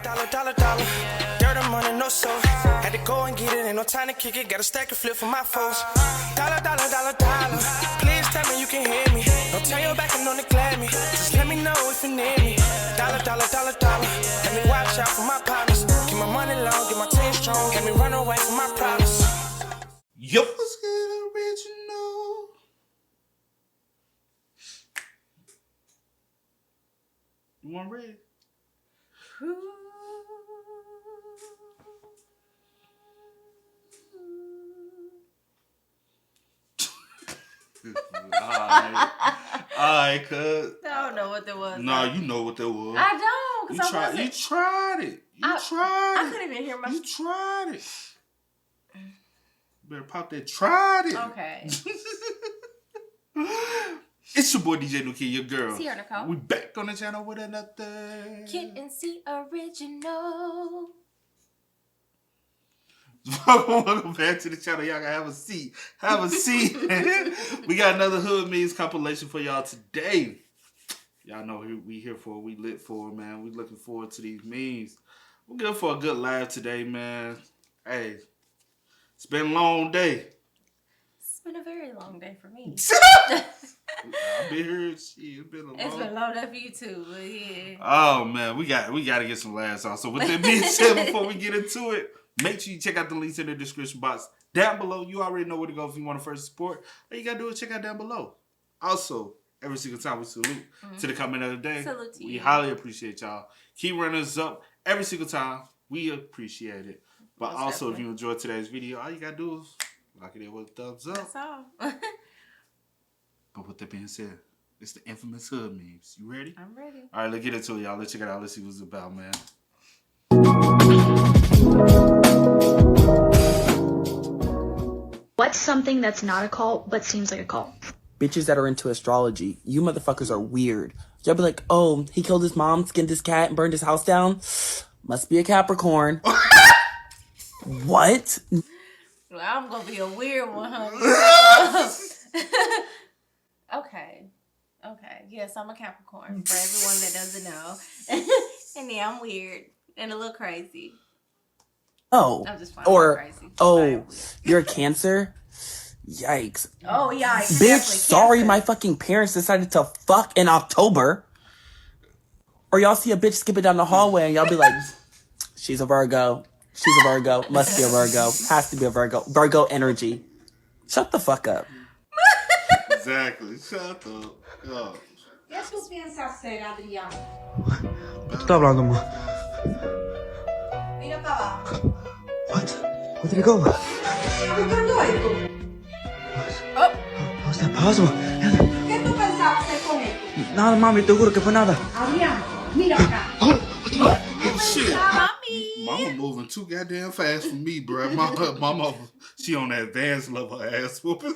Dollar. Dirt and money, no soul. Had to go and get it, ain't no time to kick it. Got a stack and flip for my foes. Dollar. Please tell me you can hear me. Don't turn your back and don't neglect me. Just let me know if you need me. Dollar. Let me watch out for my partners. Keep my money long, get my team strong. Let me run away from my problems. Yo, let's get original. You want red? Alright, cuz. I don't know what that was. Nah, you know what that was. I don't. You tried it. I couldn't even hear my... You tried it. Better pop that. Tried it. Okay. It's your boy DJ New Kid, your girl. Sierra Nicole. We back on the channel with another Kid and C original. Welcome back to the channel. Y'all gotta have a seat. We got another Hood Memes compilation for y'all today. Y'all know we here for it. We lit for it, man. We looking forward to these memes. We're good for a good laugh today, man. Hey, it's been a long day. It's been a very long day for me. I've been here. It's been a long day for you too, but yeah. Oh man, we got to get some laughs on. So with that being said, before we get into it, make sure you check out the links in the description box down below. You already know where to go if you want to first support. All you gotta do is check out down below. Also, every single time we salute to the comment of the day. Salute to you. We highly appreciate y'all. Keep running us up every single time. We appreciate it. But Most also, definitely. if you enjoyed today's video, all you gotta do is like it in with a thumbs up. That's all. But with that being said, it's the infamous Hood Memes. You ready? I'm ready. All right, let's get into it, y'all. Let's check it out. Let's see what it's about, man. What's something that's not a cult but seems like a cult? Bitches that are into astrology. You motherfuckers are weird. Y'all be like, oh, he killed his mom, skinned his cat, and burned his house down? Must be a Capricorn. What? Well, I'm gonna be a weird one, huh? Okay. Yes, I'm a Capricorn. For everyone that doesn't know. And yeah, I'm weird and a little crazy. Oh. I'm just fine. Crazy. Oh, you're a Cancer? Yikes. Oh, yeah. Bitch, sorry my fucking parents decided to fuck in October. Or y'all see a bitch skipping down the hallway and y'all be like, she's a Virgo. She's a Virgo. Must be a Virgo. Has to be a Virgo. Virgo energy. Shut the fuck up. Exactly. Shut up. Oh. ¿Qué tú piensas hacer, Adrián? ¿Qué tú estás hablando, ma? Mira para abajo. What? Where did it go? Buscando esto. How's that possible? ¿Qué tú pensabas hacer con esto? Nada, mami, te juro que fue nada. Adrián, mira acá. Oh, shit. Mommy. Mama moving too goddamn fast for me, bruh. Mama, she on that advanced level ass whooping.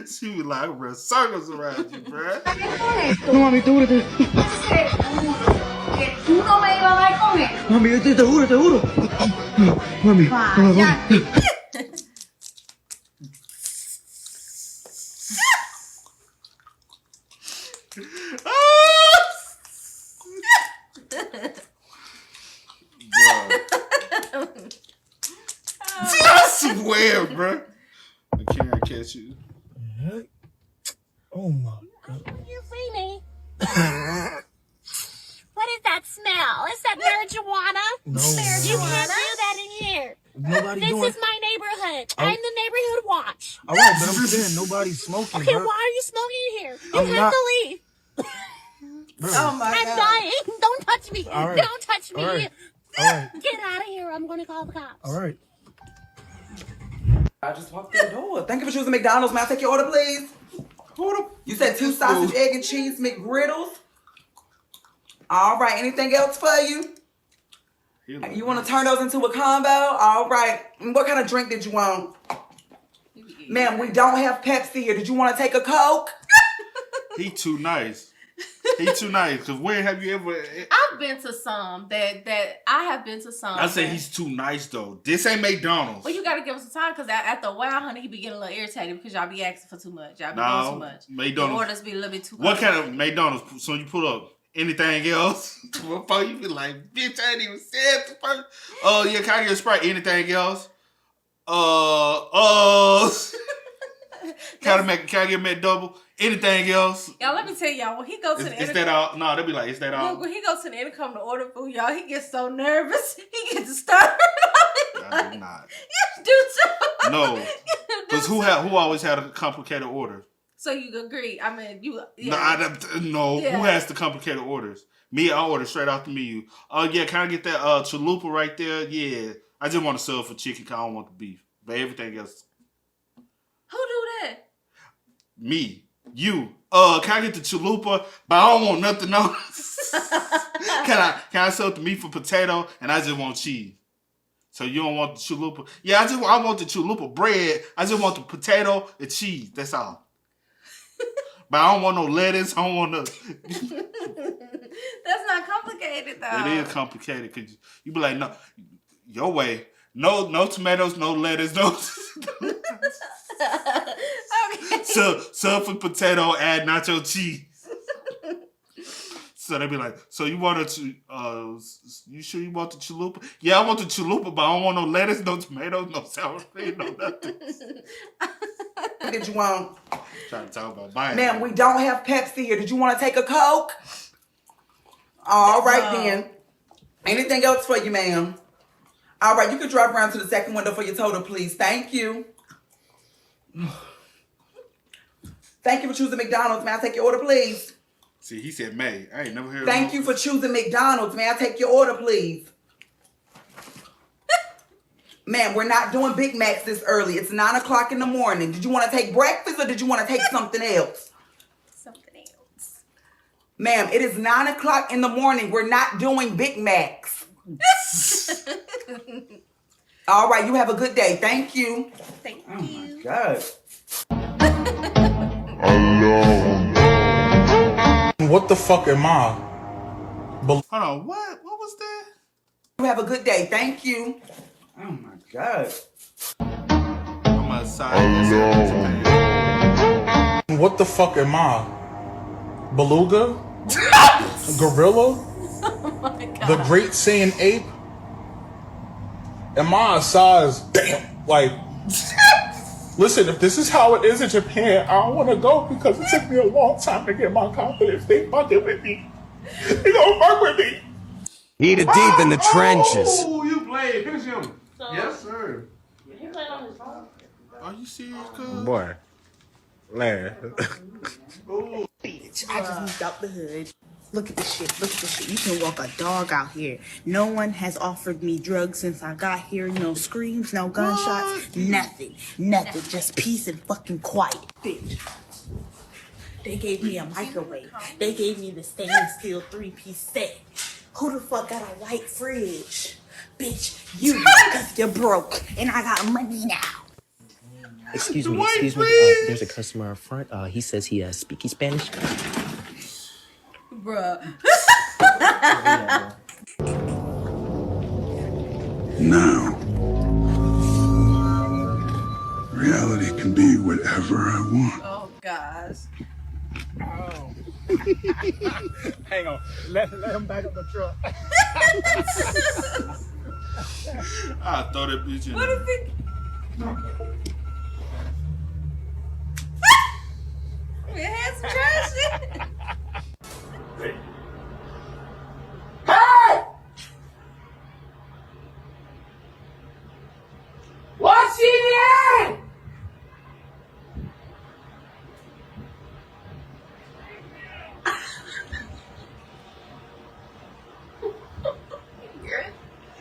She was like, run circles around you, bruh. ¿Qué con esto? No, mami, te juro. Seguro que tú no me ibas a dar con esto. Mami, yo te juro. Mami, Vaya. I swear, bruh. I can't catch you. Oh my God. You see me? What is that smell? Is that marijuana? No. You can't do that in here. Nobody This doing. is my neighborhood. I'm the neighborhood watch. All right, but I'm saying nobody's smoking, Okay, bro. why are you smoking in here? You I'm have not- to leave. Oh, my I'm God. dying. Don't touch me. All right. Don't touch me. All right. All right. Get out of here. I'm going to call the cops. All right. I just walked through the door. Thank you for choosing McDonald's. May I take your order, please? You said 2 sausage, egg, and cheese McGriddles? All right. Anything else for you? You want to turn those into a combo? All right. What kind of drink did you want? Ma'am, we don't have Pepsi here. Did you want to take a Coke? He too nice. He too nice. Because where have you ever... I've been to some I have been to some. I say he's too nice, though. This ain't McDonald's. Well, you gotta give him some time because after a while, honey, he be getting a little irritated because y'all be asking for too much. Y'all be doing too much. McDonald's. The orders be a little bit too What kind of complicated. McDonald's? So you pull up Anything else? Before you be like, bitch, I ain't even said the first. Oh, yeah, can I get a Sprite? Anything else? Can I get a McDouble? Anything else? Y'all, let me tell y'all, when he goes to the Is that all? No, they'll be like, is that all? Look, when he goes to the intercom to order food, y'all, he gets so nervous. He gets to start. I do not. You do too. No. Because who always had a complicated order? So you agree? I mean, you. No, Yeah. no. Yeah. Who has the complicated orders? Me, I order straight off the menu. Oh, yeah, can I get that chalupa right there? Yeah. I just want to sub for chicken because I don't want the beef. But everything else. Who do that? Me. You. Can I get the chalupa? But I don't want nothing else. Can I sub the meat for potato? And I just want cheese. So you don't want the chalupa? Yeah, I want the chalupa bread. I just want the potato and cheese. That's all. But I don't want no lettuce. I don't want no. That's not complicated though. It is complicated because you be like, no, your way. No tomatoes, no lettuce, no. Okay. Sub for potato, add nacho cheese. So they be like, so you want to, you sure you want the chalupa? Yeah, I want the chalupa, but I don't want no lettuce, no tomatoes, no sour cream, no nothing. What did you want? Trying to talk about buying. Ma'am, we don't have Pepsi here. Did you want to take a Coke? All right, then. Anything else for you, ma'am? All right, you can drive around to the second window for your total, please. Thank you. Thank you for choosing McDonald's. May I take your order, please? See, he said May. I ain't never heard of Thank you for choosing McDonald's. May I take your order, please? Ma'am, we're not doing Big Macs this early. It's 9 o'clock in the morning. Did you want to take breakfast or did you want to take something else? Something else. Ma'am, it is 9 o'clock in the morning. We're not doing Big Macs. All right, you have a good day. Thank you. Thank Oh you. my God. What the fuck am I? Hold on, what? What was that? You have a good day. Thank you. Oh my God. I'm outside. What the fuck am I? Beluga? Gorilla? Oh my God. The Great Saiyan Ape? Am I a size? Damn, like... Listen, if this is how it is in Japan, I don't want to go because it took me a long time to get my confidence. They fucking with me. They gonna fuck with me. He the deep in the trenches. Oh, you played. Finish him. So, Yes, sir. he played on his phone. Are you serious, cuz? Boy, Larry. Bitch, I just moved out the hood. Look at this shit. Look at this shit. You can walk a dog out here. No one has offered me drugs since I got here. No screams, no gunshots, nothing. Nothing. Just peace and fucking quiet. Bitch. They gave me a microwave. They gave me the stainless steel 3-piece set. Who the fuck got a white fridge? Bitch, you, because you're broke. And I got money now. Excuse me. There's a customer up front. He says he speaks Spanish. Bruh. Now, reality can be whatever I want. Oh gosh. Oh. Hang on. Let him back up the truck. I'll throw that bitch in. What if it? We had some trash shit. Hey! What's in there?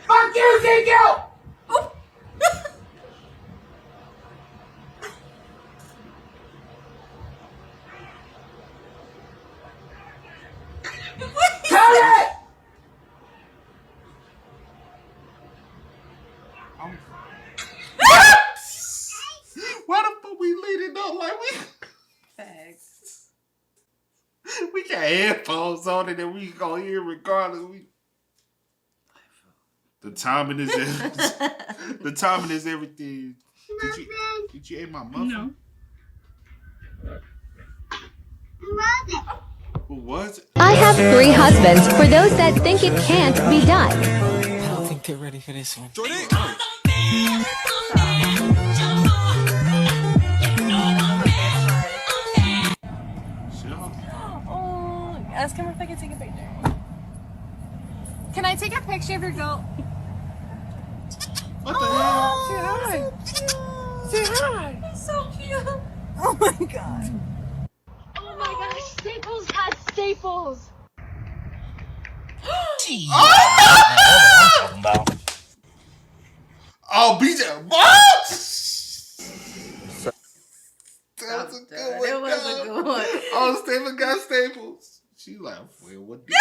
Fuck you, Ezekiel! Tell it! Why the fuck we leading up like we? Facts. We got headphones on it and we gonna hear regardless. The timing is the timing is everything. Did you eat my muffin? No. What? I have 3 husbands for those that think it can't be done. I don't think they're ready for this one. Oh, ask him if I can take a picture. Can I take a picture of your goat? What the hell? Say hi. Say hi. He's so cute. Oh my god. Oh my gosh, Staples has Staples. Oh, BJ. What? That was a good one. It was a good one. Oh, Staples got Staples. She like, well, what did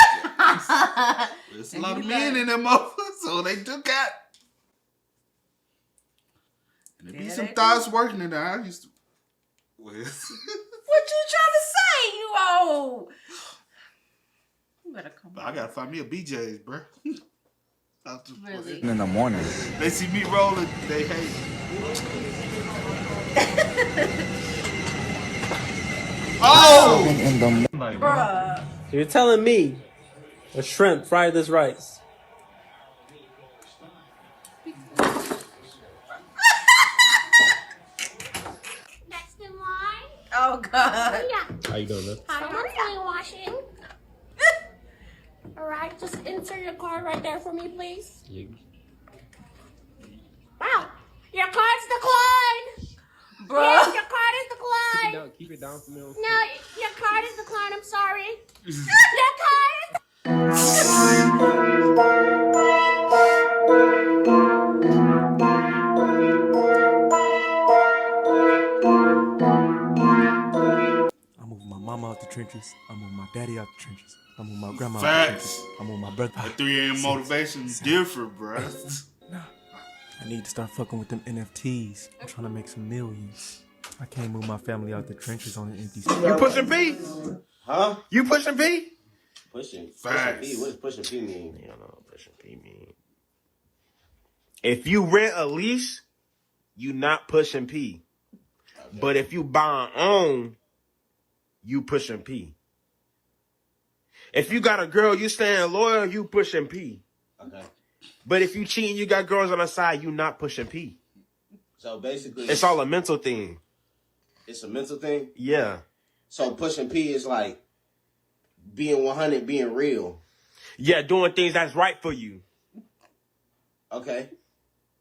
There's a lot of men in them motherfuckers, so they took out. And there be some thoughts working in there. I used to. What you trying to say, you old? You better come on. I gotta find me a BJ's, bro. Really? In the morning. They see me rolling, they hate. Oh! Bruh. You're telling me a shrimp fried this rice? Next in line. Oh god. Yeah. How you doing, man? Someone's washing. All right, just insert your card right there for me, please. Wow, your card's declined. Bro. Yes, your card is declined. Keep it down for me. No, your card is declined. I'm sorry. Your card. I moved my mama out the trenches. I moved my daddy out the trenches. I moved my grandma out the trenches. Facts. I moved my brother. That 3 a.m. motivation is different, bro. I need to start fucking with them NFTs. I'm trying to make some millions. I can't move my family out the trenches on an empty street. You pushing P? Huh? You pushing P? Pushing P? Facts. What does pushing P mean? You don't know what pushing P mean. If you rent a lease, you not pushing P. Okay. But if you buy and own, you pushing P. If you got a girl, you staying loyal, you pushing P. Okay. But if you cheating, you got girls on the side, you not pushing P. So basically, it's all a mental thing. It's a mental thing? Yeah. So pushing P is like being 100, being real. Yeah, doing things that's right for you. Okay.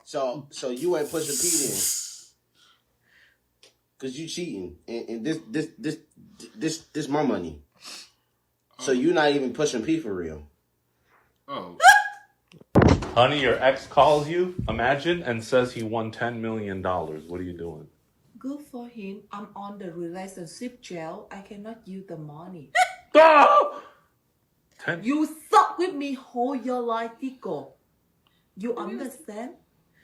So you ain't pushing P then. Cause you cheating. And this my money. So you not even pushing P for real. Oh. Honey, your ex calls you, imagine, and says he won $10 million. What are you doing? Good for him. I'm on the relationship jail. I cannot use the money. You suck with me whole your life, Tico. You understand?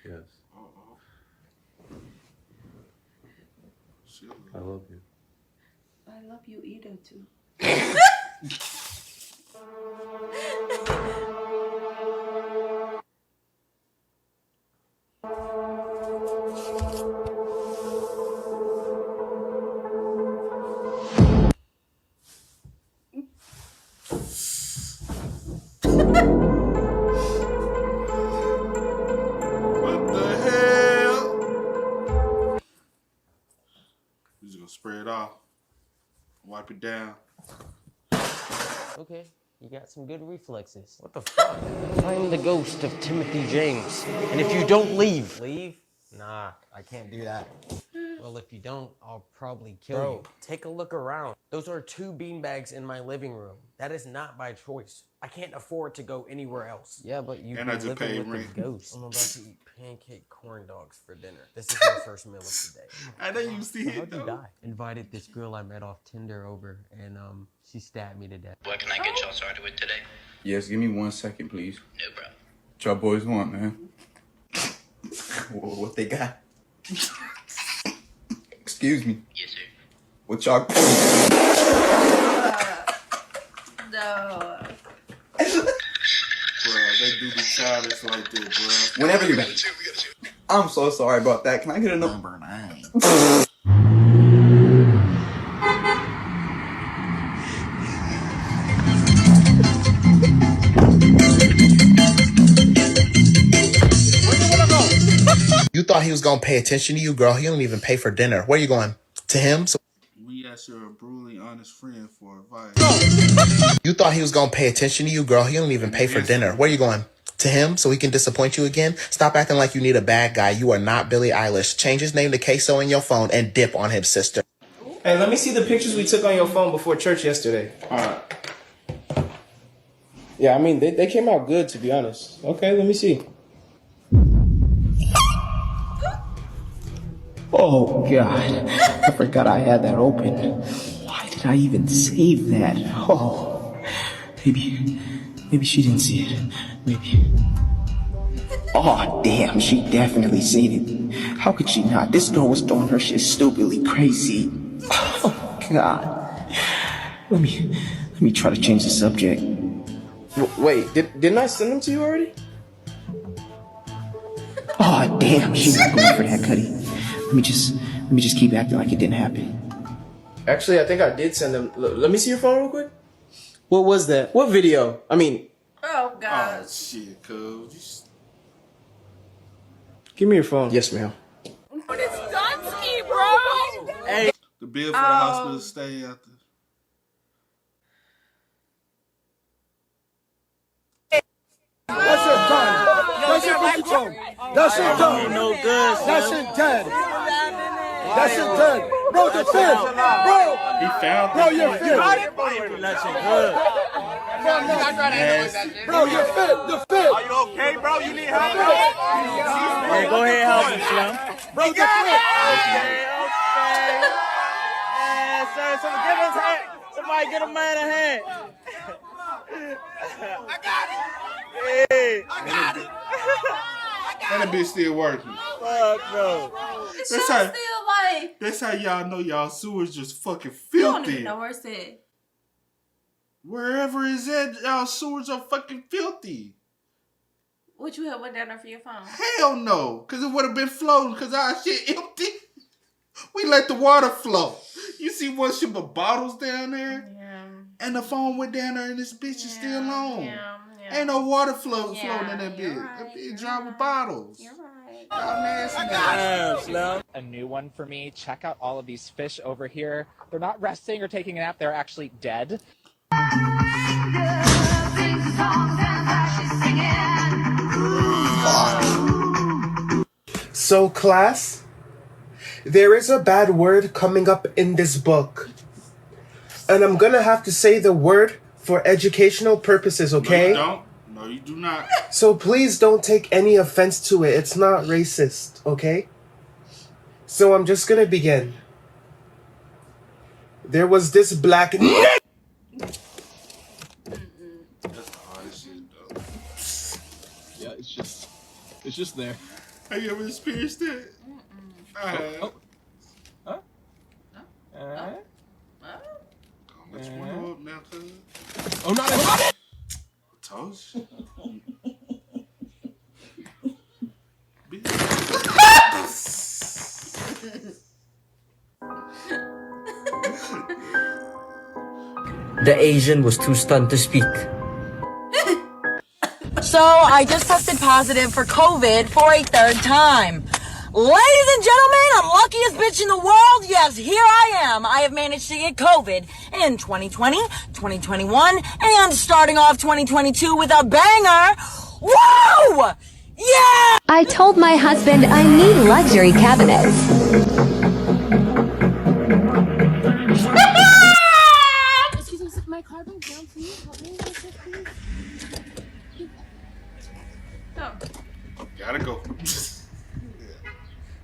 Yes. I love you. I love you either too. What the hell? We're just gonna spray it off. Wipe it down. Okay, you got some good reflexes. What the fuck? Find the ghost of Timothy James. And if you don't leave... Leave? Nah, I can't do that. Well, if you don't, I'll probably kill you. Take a look around. Those are 2 beanbags in my living room. That is not by choice. I can't afford to go anywhere else. Yeah, but you've And I been just paid living with rent. a ghost. I'm about to eat pancake corn dogs for dinner. This is my first meal of the day. I know you see it, How'd you though. die? Invited this girl I met off Tinder over, and she stabbed me to death. What can I get y'all started with today? Yes, give me 1 second, please. No problem. What y'all boys want, man? What they got? Excuse me. Yes, sir. What y'all... No. Bro, they do be childish like that, bro. Whenever you're ready. I'm so sorry about that. Can I get a number 9? thought he was gonna pay attention to you, girl. He don't even pay for dinner. Where you going? To him? So We asked your brutally honest friend for advice. you thought he was gonna pay attention to you, girl. He don't even pay for dinner. Where you going? To him? So he can disappoint you again? Stop acting like you need a bad guy. You are not Billie Eilish. Change his name to Queso in your phone and dip on him, sister. Hey, let me see the pictures we took on your phone before church yesterday. Alright. Yeah, I mean, they came out good, to be honest. Okay, let me see. Oh, God. I forgot I had that open. Why did I even save that? Oh, maybe she didn't see it. Maybe. Oh, damn, she definitely seen it. How could she not? This girl was doing her shit stupidly crazy. Oh, God. Let me try to change the subject. Wait, didn't I send them to you already? Oh, damn, she's not going for that, Cuddy. Let me just keep acting like it didn't happen. Actually, I think I did send them. Let me see your phone real quick. What was that? What video? I mean... Oh, God. Oh, shit, cuz. Give me your phone. Yes, ma'am. It's Dunsky, bro! Hey. The bill for the hospital stay after. That shit done. That shit done. That shit done. No good, That shit dead. That shit dead. Bro, the fit. Bro. He found Bro, you're fit. That shit good. Bro, you're fit. The fit. Are you okay, bro? You need help? Hey, go ahead and help him, Slim. Bro, the fit. Okay. Sir, someone give us a hand. Somebody get a man a hand. I got it. Hey. I got it. And the bitch still working. Fuck no. That's how y'all know y'all sewers just fucking You don't filthy. even know where it's at. Wherever it's at, y'all sewers are fucking filthy. What you have went down there for your phone? Hell no, because it would have been floating because our shit empty. We let the water flow. You see one ship of bottles down there? Yeah. And the phone went down there and this bitch is still on. Yeah. Ain't no water floating in that bitch. Right, that bitch dry with bottles. You're right. Y'all nasty. A new one for me. Check out all of these fish over here. They're not resting or taking a nap. They're actually dead. So, class, there is a bad word coming up in this book. And I'm gonna have to say the word for educational purposes, okay? No, you don't. No, you do not. So please don't take any offense to it. It's not racist, okay? So I'm just gonna begin. There was this black... That's the hardest shit, though. Yeah, it's just there. Have you ever experienced it? Huh? Let's one up now, cuz. Oh, not it! Told you. The Asian was too stunned to speak. So I just tested positive for COVID for a third time. Ladies and gentlemen, unluckiest bitch in the world. Yes, here I am. I have managed to get COVID in 2020, 2021, and starting off 2022 with a banger. Woo! Yeah! I told my husband I need luxury cabinets. Excuse me, my car broke down. Please help me with this, please. Gotta go.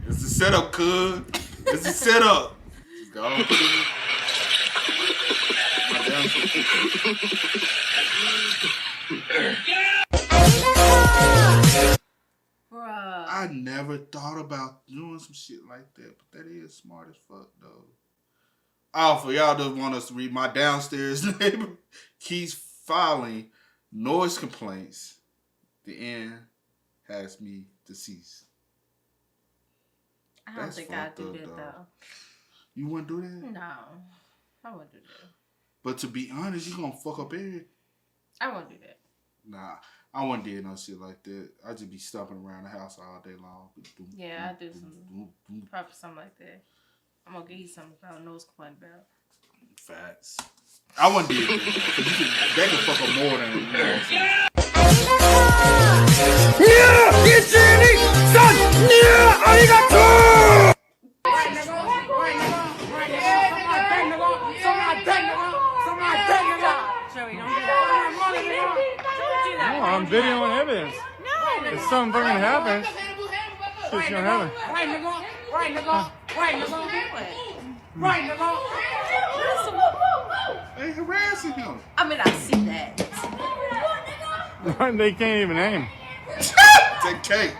It's the setup, cuz. It's the setup. Just go on, put it in. I never thought about doing some shit like that, but that is smart as fuck, though. Oh, for y'all that want us to read, my downstairs neighbor keeps filing noise complaints. The end has me deceased. I don't think I'd do that, though. You wouldn't do that? No, I wouldn't do that. But to be honest, you gonna fuck up everything. I won't do that. Nah, I wouldn't do no shit like that. I just be stomping around the house all day long. Yeah, I do probably something like that. I'm gonna give you something I know what's complain about. Facts. I wouldn't do that. They can fuck up more than you know what I'm saying. Yeah! Get Jenny! Son! Yeah! Arigato! No, I'm videoing evidence. If something fucking happens, shit's gonna happen. They harassing him. I mean, I see that. They can't even aim. Take cake.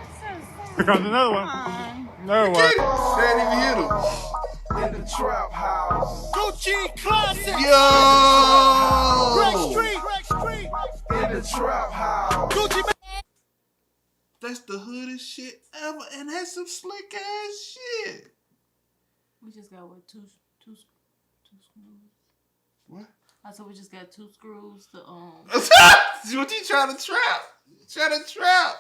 Here comes another one. Another one. They didn't even hit him. In the trap house. Gucci Classic. Yo! Greg Street. In the trap house. Gucci. That's the hoodest shit ever, and that's some slick ass shit. We just got two screws. What? I said we just got 2 screws to What you trying to trap?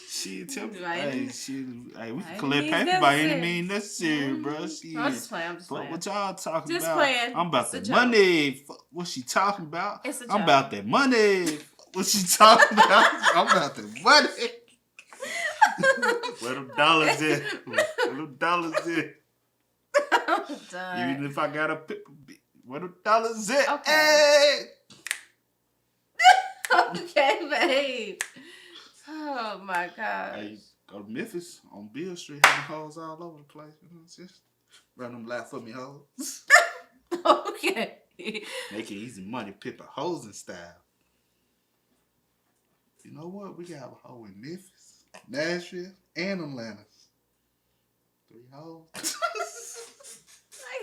Shit, tell me. Hey, we can collect paper by any means necessary, bro. I'm just playing. What y'all talking Just about? playing. I'm about It's the a joke. money. What she talking about? It's a I'm joke. about that money. What she talking about? I'm about the money. Where them dollars in? I'm done. Even if I got a where them dollars in? Okay. Hey! Okay, babe. Oh my gosh. Hey, go to Memphis on Beale Street, having hoes all over the place. You know, just run them laugh for me hoes. Okay. Make it easy money, pipper hoes in style. You know what? We got a hoe in Memphis, Nashville, and Atlanta. 3 hoes.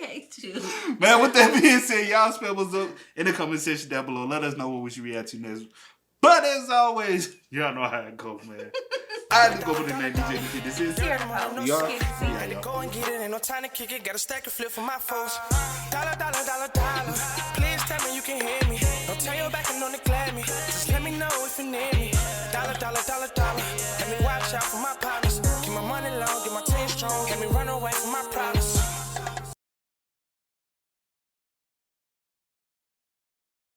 I hate you. Man, with that being said, y'all spell us up in the comment section down below. Let us know what we should react to next. But as always, y'all know how it goes, man. I just go for the name DJ. This is Here, we are. Go and get it, ain't no time to kick it. Got a stack of flip for my folks. Dollar. Please tell me you can hear me. Don't turn your back and don't neglect me. Just let me know if you need me. Dollar. Let me watch out for my partners. Keep my money low, get my team strong. Let me run away from my